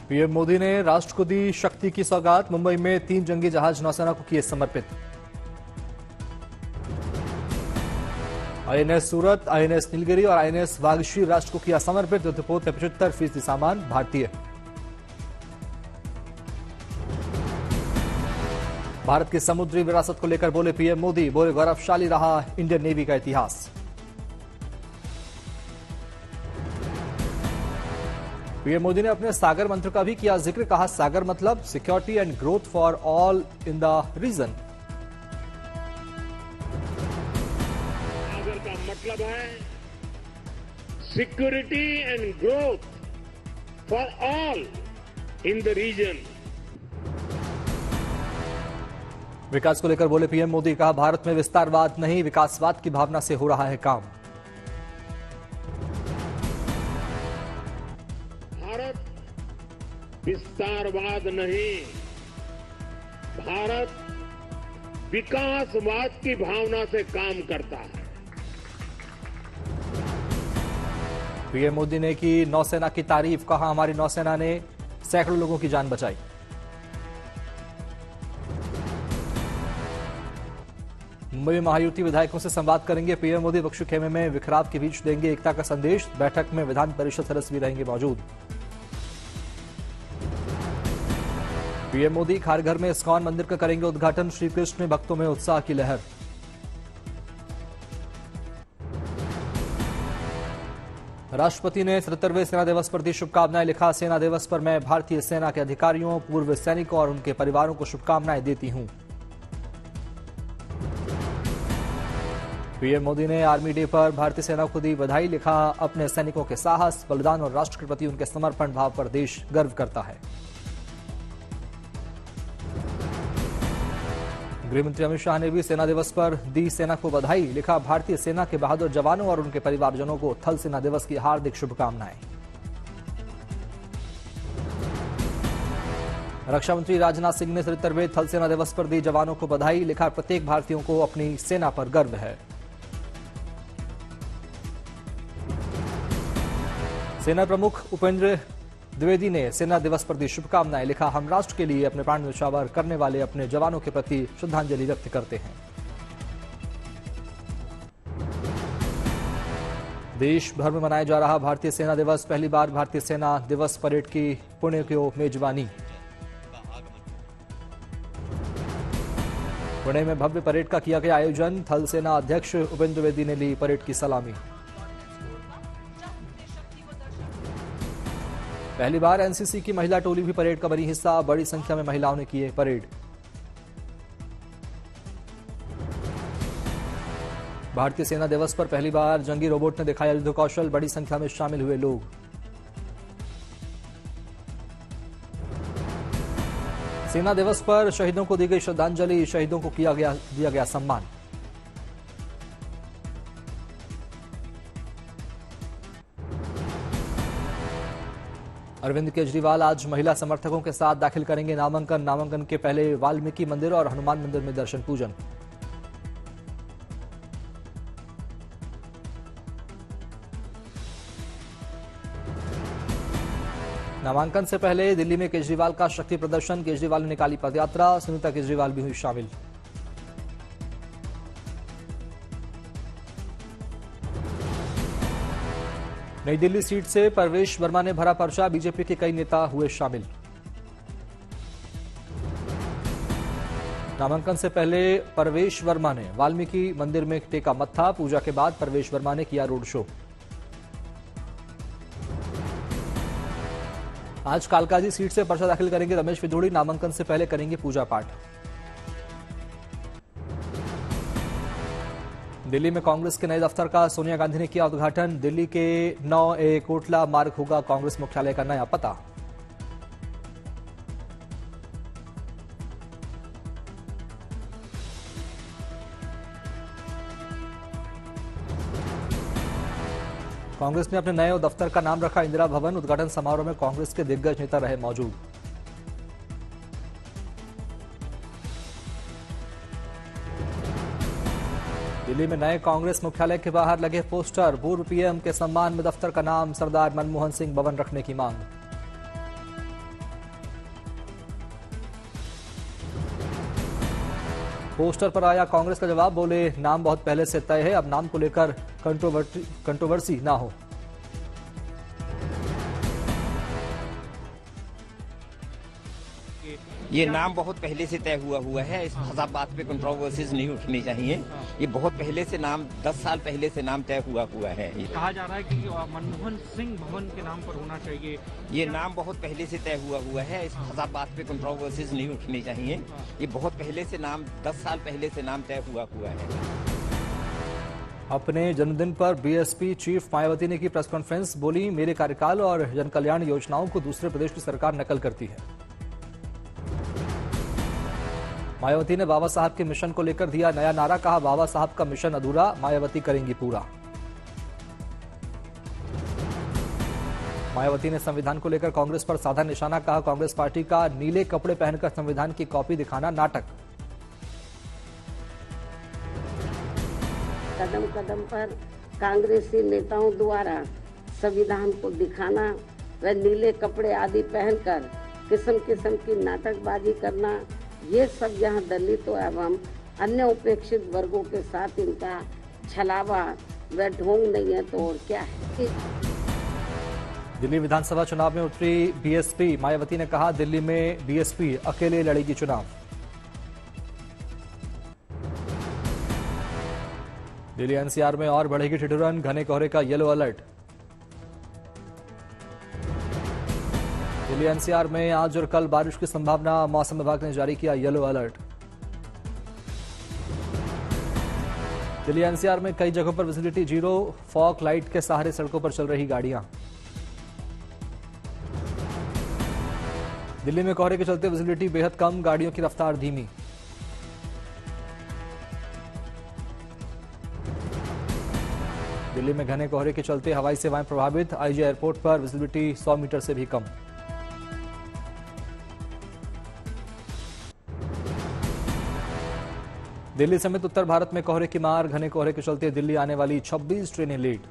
PM Modi ने राष्ट्र को दी शक्ति की सौगात। मुंबई में 3 जंगी जहाज नौसेना को किए समर्पित। आईएनएस सूरत, आईएनएस नीलगिरी और आईएनएस वागीश्री राष्ट्र को किया समर्पित। युद्धपोत में 75% सामान भारतीय। भारत की समुद्री विरासत को लेकर बोले पीएम मोदी, बोले गौरवशाली रहा इंडियन नेवी का इतिहास। पीएम मोदी ने अपने सागर मंत्र का भी किया जिक्र। कहा, सागर मतलब security and growth for all in the region. Sagar का मतलब है security and growth for all in the region. विकास को लेकर बोले पीएम मोदी। कहा, भारत में विस्तारवाद नहीं, विकासवाद की भावना से हो रहा है काम। भारत विस्तारवाद नहीं, भारत विकासवाद की भावना से काम करता है। पीएम मोदी ने की नौसेना की तारीफ। कहा, हमारी नौसेना ने सैकड़ों लोगों की जान बचाई। मुंबई में महायुति विधायकों से संवाद करेंगे पीएम मोदी। बख्शी खेमे में विखराव के बीच देंगे एकता का संदेश। बैठक में विधान परिषद सदस्य भी रहेंगे मौजूद। पीएम मोदी खारघर में इस्कॉन मंदिर का करेंगे उद्घाटन। श्री कृष्ण भक्तों में उत्साह की लहर। राष्ट्रपति ने 77वें सेना दिवस पर दी शुभकामनाएं। लिखा, सेना दिवस पर मैं भारतीय सेना के अधिकारियों, पूर्व सैनिकों और उनके परिवारों को शुभकामनाएं देती हूं। पीएम मोदी ने आर्मी डे पर भारतीय सेना को दी बधाई। लिखा, अपने सैनिकों के साहस, बलिदान और राष्ट्र के प्रति उनके समर्पण भाव पर देश गर्व करता है। गृहमंत्री अमित शाह ने भी सेना दिवस पर दी सेना को बधाई। लिखा, भारतीय सेना के बहादुर जवानों और उनके परिवारजनों को थल सेना दिवस की हार्दिक शुभकामनाएं। रक्षा मंत्री राजनाथ सिंह ने 73वें थल सेना दिवस पर दी जवानों को बधाई। लिखा, प्रत्येक भारतीयों को अपनी सेना पर गर्व है। सेना प्रमुख उपेंद्र द्विवेदी ने सेना दिवस पर दी शुभकामनाएं। लिखा, हम राष्ट्र के लिए अपने प्राण न्यौछावर करने वाले अपने जवानों के प्रति श्रद्धांजलि व्यक्त करते हैं। देश भर में मनाया जा रहा भारतीय सेना दिवस। पहली बार भारतीय सेना दिवस परेड की पुणे की मेजबानी। पुणे में भव्य परेड का किया गया आयोजन। थल सेना अध्यक्ष उपेंद्र द्विवेदी ने ली परेड की सलामी। पहली बार एनसीसी की महिला टोली भी परेड का बनी हिस्सा। बड़ी संख्या में महिलाओं ने किए परेड। भारतीय सेना दिवस पर पहली बार जंगी रोबोट ने दिखाया युद्ध कौशल। बड़ी संख्या में शामिल हुए लोग। सेना दिवस पर शहीदों को दी गई श्रद्धांजलि। शहीदों को दिया गया सम्मान। अरविंद केजरीवाल आज महिला समर्थकों के साथ दाखिल करेंगे नामांकन। नामांकन के पहले वाल्मीकि मंदिर और हनुमान मंदिर में दर्शन पूजन। नामांकन से पहले दिल्ली में केजरीवाल का शक्ति प्रदर्शन। केजरीवाल ने निकाली पदयात्रा। सुनीता केजरीवाल भी हुई शामिल। नई दिल्ली सीट से परवेश वर्मा ने भरा पर्चा। बीजेपी के कई नेता हुए शामिल। नामांकन से पहले परवेश वर्मा ने वाल्मीकि मंदिर में टेका मत्था। पूजा के बाद परवेश वर्मा ने किया रोड शो। आज कालकाजी सीट से पर्चा दाखिल करेंगे रमेश विधोड़ी। नामांकन से पहले करेंगे पूजा पाठ। दिल्ली में कांग्रेस के नए दफ्तर का सोनिया गांधी ने किया उद्घाटन। दिल्ली के 9A कोटला मार्ग होगा कांग्रेस मुख्यालय का नया पता। कांग्रेस ने अपने नए दफ्तर का नाम रखा इंदिरा भवन। उद्घाटन समारोह में कांग्रेस के दिग्गज नेता रहे मौजूद। दिल्ली में नए कांग्रेस मुख्यालय के बाहर लगे पोस्टर। पूर्व पीएम के सम्मान में दफ्तर का नाम सरदार मनमोहन सिंह भवन रखने की मांग। पोस्टर पर आया कांग्रेस का जवाब, बोले नाम बहुत पहले से तय है, अब नाम को लेकर कंट्रोवर्सी ना हो। ये नाम बहुत पहले से तय हुआ है, इस बात पे कंट्रोवर्सीज नहीं उठनी चाहिए। ये बहुत पहले से नाम 10 साल पहले से नाम तय हुआ है। कहा जा रहा है कि मनमोहन सिंह भवन के नाम पर होना चाहिए। ये नाम बहुत पहले से तय हुआ है, इस बात पे कंट्रोवर्सीज नहीं उठनी चाहिए। ये बहुत पहले से नाम 10 साल पहले से नाम तय हुआ है। अपने जन्मदिन पर बीएसपी चीफ मायावती ने की प्रेस कॉन्फ्रेंस, बोली मेरे कार्यकाल और जन कल्याण योजनाओं को दूसरे प्रदेश की सरकार नकल करती है। मायावती ने बाबा साहब के मिशन को लेकर दिया नया नारा, कहा बाबा साहब का मिशन अधूरा, मायावती करेंगी पूरा। मायावती ने संविधान को लेकर कांग्रेस पर साधा निशाना, कहा कांग्रेस पार्टी का नीले कपड़े पहनकर संविधान की कॉपी दिखाना नाटक। कदम कदम पर कांग्रेसी नेताओं द्वारा संविधान को दिखाना व नीले कपड़े आदि पहनकर किस्म किस्म की नाटकबाजी करना, ये सब यहाँ दलितों एवं अन्य उपेक्षित वर्गों के साथ इनका छलावा व ढोंग नहीं है तो और क्या है। दिल्ली विधानसभा चुनाव में उतरी बीएसपी, मायावती ने कहा दिल्ली में बीएसपी अकेले लड़ेगी चुनाव। दिल्ली एनसीआर में और बढ़ेगी ठिठुरन, घने कोहरे का येलो अलर्ट। दिल्ली एनसीआर में आज और कल बारिश की संभावना, मौसम विभाग ने जारी किया येलो अलर्ट। दिल्ली एनसीआर में कई जगहों पर विजिबिलिटी 0, फॉग लाइट के सहारे सड़कों पर चल रही गाड़ियां। दिल्ली में कोहरे के चलते विजिबिलिटी बेहद कम, गाड़ियों की रफ्तार धीमी। दिल्ली में घने कोहरे के चलते हवाई सेवाएं प्रभावित, आईजी एयरपोर्ट पर विजिबिलिटी 100 मीटर से भी कम। दिल्ली समेत उत्तर भारत में कोहरे की मार, घने कोहरे के चलते दिल्ली आने वाली 26 ट्रेनें लेट।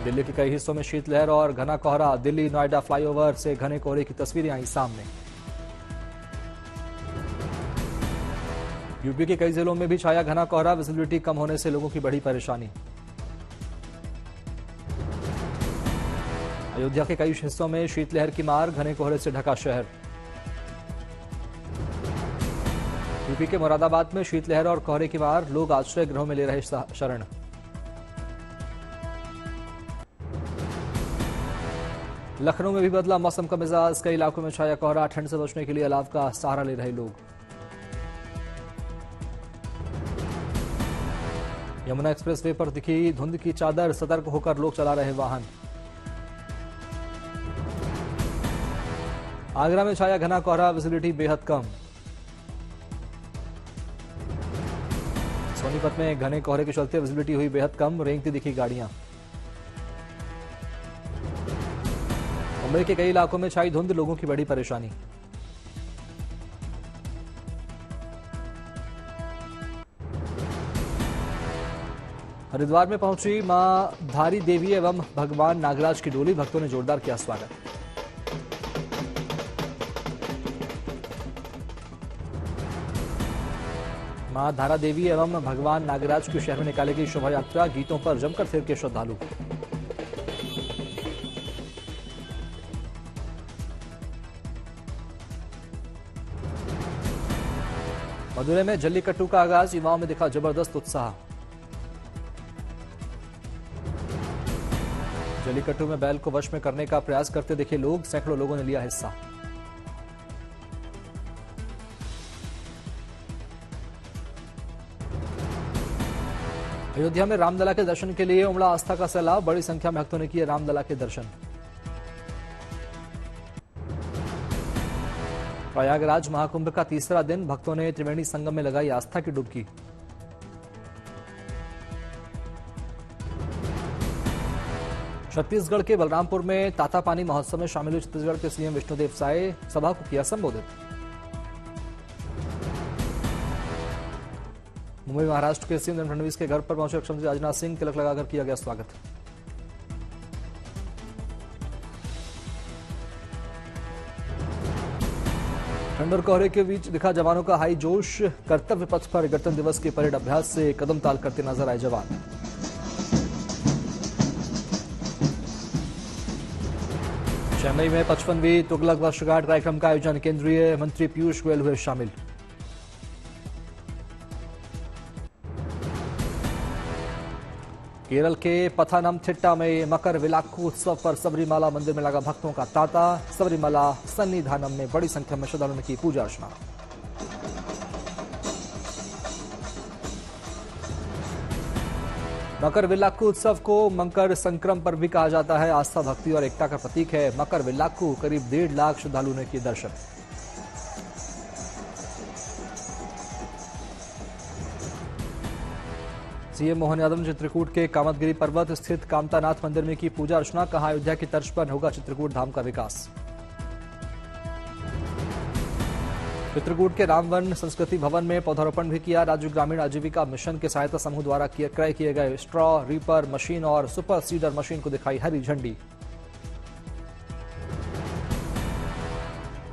दिल्ली के कई हिस्सों में शीतलहर और घना कोहरा, दिल्ली नोएडा फ्लाईओवर से घने कोहरे की तस्वीरें आई सामने। यूपी के कई जिलों में भी छाया घना कोहरा, विजिबिलिटी कम होने से लोगों की बड़ी परेशानी। अयोध्या के कई हिस्सों में शीतलहर की मार, घने कोहरे से ढका शहर। यूपी के मुरादाबाद में शीतलहर और कोहरे की मार, लोग आश्रय गृहों में ले रहे शरण। लखनऊ में भी बदला मौसम का मिजाज, कई इलाकों में छाया कोहरा, ठंड से बचने के लिए अलाव का सहारा ले रहे लोग। यमुना एक्सप्रेसवे पर दिखी धुंध की चादर, सतर्क होकर लोग चला रहे वाहन। आगरा में छाया घना कोहरा, विजिबिलिटी बेहद कम। सोनीपत में घने कोहरे के चलते विजिबिलिटी हुई बेहद कम, रेंगती दिखी गाड़ियां। मुंबई के कई इलाकों में छाई धुंध, लोगों की बड़ी परेशानी। हरिद्वार में पहुंची मां धारी देवी एवं भगवान नागराज की डोली, भक्तों ने जोरदार किया स्वागत। मां धारा देवी एवं भगवान नागराज की शहर में निकाली गई शोभा यात्रा, गीतों पर जमकर थिरके श्रद्धालु। मदुरै में जल्लीकट्टू का आगाज, युवाओं में दिखा जबरदस्त उत्साह। जल्लीकट्टू में बैल को वश में करने का प्रयास करते दिखे लोग, सैकड़ों लोगों ने लिया हिस्सा। अयोध्या में रामलला के दर्शन के लिए उमड़ा आस्था का सैलाब, बड़ी संख्या में भक्तों ने किए रामलला के दर्शन। प्रयागराज महाकुंभ का तीसरा दिन, भक्तों ने त्रिवेणी संगम में लगाई आस्था की डुबकी। छत्तीसगढ़ के बलरामपुर में तातापानी महोत्सव में शामिल हुए छत्तीसगढ़ के सीएम विष्णुदेव साय, सभा को किया संबोधित। मुंबई महाराष्ट्र के सीएम देवेंद्र फडणवीस के घर पर पहुंचे रक्षा मंत्री राजनाथ सिंह, तिलक लगाकर किया गया स्वागत। ठंड और कोहरे के बीच दिखा जवानों का हाई जोश। कर्तव्य पथ पर गणतंत्र दिवस के परेड अभ्यास से कदम ताल करते नजर आए जवान। चेन्नई में 55वीं तुगलक वर्षगांठ कार्यक्रम का आयोजन, केंद्रीय मंत्री पीयूष गोयल हुए शामिल। केरल के पथानमथिट्टा में मकर विलाक्कू उत्सव पर सबरीमाला मंदिर में लगा भक्तों का तांता। सबरीमाला सन्निधानम में बड़ी संख्या में श्रद्धालुओं ने की पूजा अर्चना। मकर विलाक्कू उत्सव को मकर संक्रम पर भी कहा जाता है। आस्था, भक्ति और एकता का प्रतीक है मकर विलाक्कू। करीब 1.5 लाख श्रद्धालुओं ने किए दर्शन। सीएम मोहन यादव ने चित्रकूट के कामतगिरी पर्वत स्थित कामतानाथ मंदिर में की पूजा अर्चना। कहा, अयोध्या की तर्ज पर होगा चित्रकूट धाम का विकास। चित्रकूट के रामवन संस्कृति भवन में पौधारोपण भी किया। राज्य ग्रामीण आजीविका मिशन के सहायता समूह द्वारा क्रय किए गए स्ट्रॉ, रीपर मशीन और सुपर सीडर मशीन को दिखाई हरी झंडी।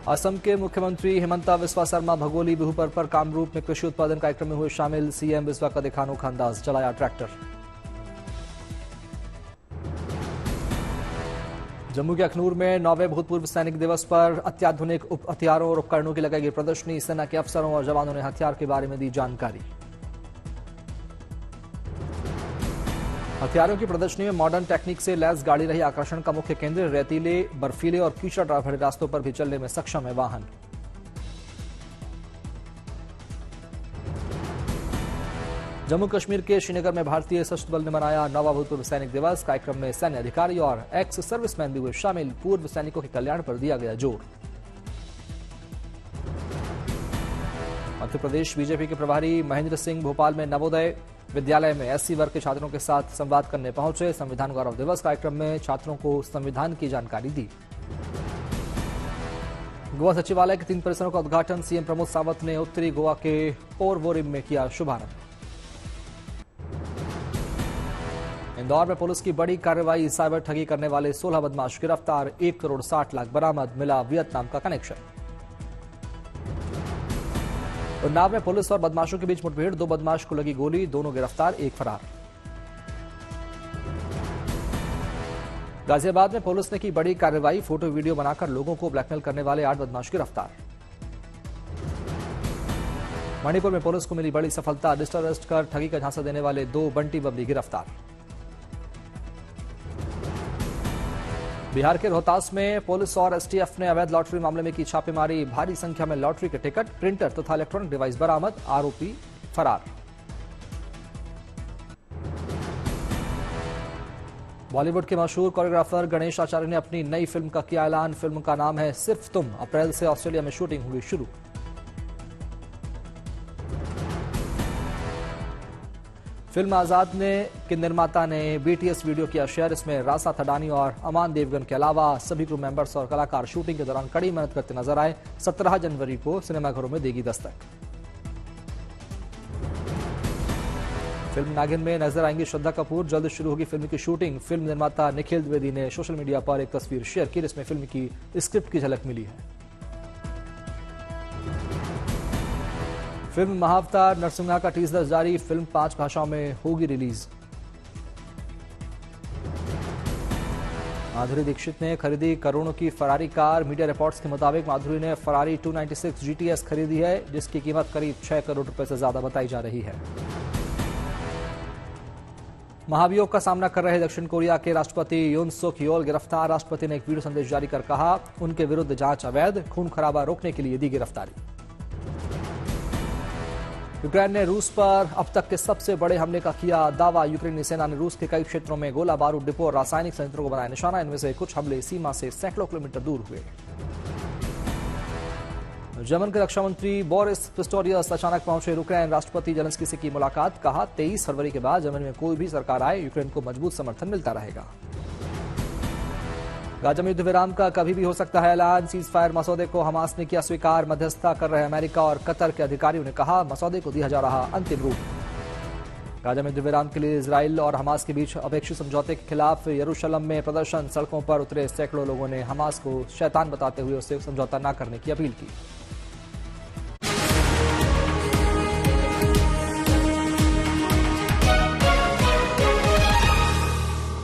असम के मुख्यमंत्री हिमंता बिस्वा शर्मा भगोली बिहू पर्व पर कामरूप में कृषि उत्पादन कार्यक्रम में हुए शामिल। सीएम बिस्वा का दिखा अनोखा अंदाज, चलाया ट्रैक्टर। जम्मू के अखनूर में 9वें भूतपूर्व सैनिक दिवस पर अत्याधुनिक हथियारों और उपकरणों की लगाई गई प्रदर्शनी। सेना के अफसरों और जवानों ने हथियार के बारे में दी जानकारी। हथियारों की प्रदर्शनी में मॉडर्न टेक्निक से लैस गाड़ी रही आकर्षण का मुख्य केंद्र। रेतीले, बर्फीले और कीचड़ भरे रास्तों पर भी चलने में सक्षम है वाहन। जम्मू कश्मीर के श्रीनगर में भारतीय सशस्त्र बल ने मनाया 9वां भूतपूर्व सैनिक दिवस। कार्यक्रम में सैन्य अधिकारी और एक्स सर्विसमैन भी हुए शामिल। पूर्व सैनिकों के कल्याण पर दिया गया जोर। मध्य प्रदेश बीजेपी के प्रभारी महेंद्र सिंह भोपाल में नवोदय विद्यालय में एससी वर्ग के छात्रों के साथ संवाद करने पहुंचे। संविधान गौरव दिवस कार्यक्रम में छात्रों को संविधान की जानकारी दी। गोवा सचिवालय के 3 परिसरों का उद्घाटन सीएम प्रमोद सावंत ने उत्तरी गोवा के पोरवोरिम में किया शुभारंभ। इंदौर में पुलिस की बड़ी कार्रवाई। साइबर ठगी करने वाले 16 बदमाश गिरफ्तार। 1 करोड़ 60 लाख बरामद। मिला वियतनाम का कनेक्शन। उन्नाव में पुलिस और बदमाशों के बीच मुठभेड़। 2 बदमाश को लगी गोली, दोनों गिरफ्तार, 1 फरार। गाजियाबाद में पुलिस ने की बड़ी कार्रवाई। फोटो वीडियो बनाकर लोगों को ब्लैकमेल करने वाले 8 बदमाश गिरफ्तार। मणिपुर में पुलिस को मिली बड़ी सफलता। डिजिटल अरेस्ट कर ठगी का झांसा देने वाले 2 बंटी बबली गिरफ्तार। बिहार के रोहतास में पुलिस और एसटीएफ ने अवैध लॉटरी मामले में की छापेमारी। भारी संख्या में लॉटरी के टिकट, प्रिंटर तथा इलेक्ट्रॉनिक डिवाइस बरामद। आरोपी फरार। बॉलीवुड के मशहूर कोरियोग्राफर गणेश आचार्य ने अपनी नई फिल्म का किया ऐलान। फिल्म का नाम है सिर्फ तुम। अप्रैल से ऑस्ट्रेलिया में शूटिंग हुई शुरू। फिल्म आजाद के निर्माता ने बीटीएस वीडियो किया शेयर। इसमें रासा थडानी और अमान देवगन के अलावा सभी क्रू मेंबर्स और कलाकार शूटिंग के दौरान कड़ी मेहनत करते नजर आए। 17 जनवरी को सिनेमाघरों में देगी दस्तक। फिल्म नागिन में नजर आएंगी श्रद्धा कपूर। जल्द शुरू होगी फिल्म की शूटिंग। फिल्म निर्माता निखिल द्विवेदी ने सोशल मीडिया पर एक तस्वीर शेयर की जिसमें फिल्म की स्क्रिप्ट की झलक मिली है। फिल्म महाअवतार नरसिम्हा का टीजर जारी। फिल्म 5 भाषाओं में होगी रिलीज। माधुरी दीक्षित ने खरीदी करोड़ों की फरारी कार। मीडिया रिपोर्ट्स के मुताबिक माधुरी ने फरारी 296 GTS खरीदी है जिसकी कीमत करीब 6 करोड़ रुपए से ज्यादा बताई जा रही है। महाभियोग का सामना कर रहे दक्षिण कोरिया के राष्ट्रपति यून सुक योल गिरफ्तार। राष्ट्रपति ने एक वीडियो संदेश जारी कर कहा उनके विरुद्ध जांच अवैध। खून खराबा रोकने के लिए दी गिरफ्तारी। यूक्रेन ने रूस पर अब तक के सबसे बड़े हमले का किया दावा। यूक्रेनी सेना ने रूस के कई क्षेत्रों में गोला बारूद डिपो और रासायनिक संयंत्रों को बनाया निशाना। इनमें से कुछ हमले सीमा से सैकड़ों किलोमीटर दूर हुए। जर्मन के रक्षा मंत्री बोरिस पिस्टोरियस अचानक पहुंचे यूक्रेन। राष्ट्रपति जेलेंस्की से की मुलाकात। कहा 23 फरवरी के बाद जर्मनी में कोई भी सरकार आए यूक्रेन को मजबूत समर्थन मिलता रहेगा। गाजा में युद्ध विराम का कभी भी हो सकता है ऐलान। सीज फायर मसौदे को हमास ने किया स्वीकार। मध्यस्थता कर रहे अमेरिका और कतर के अधिकारियों ने कहा मसौदे को दिया जा रहा अंतिम रूप। गाजा में युद्ध विराम के लिए इजराइल और हमास के बीच अपेक्षित समझौते के खिलाफ यरूशलेम में प्रदर्शन। सड़कों पर उतरे सैकड़ों लोगों ने हमास को शैतान बताते हुए उससे समझौता न करने की अपील की।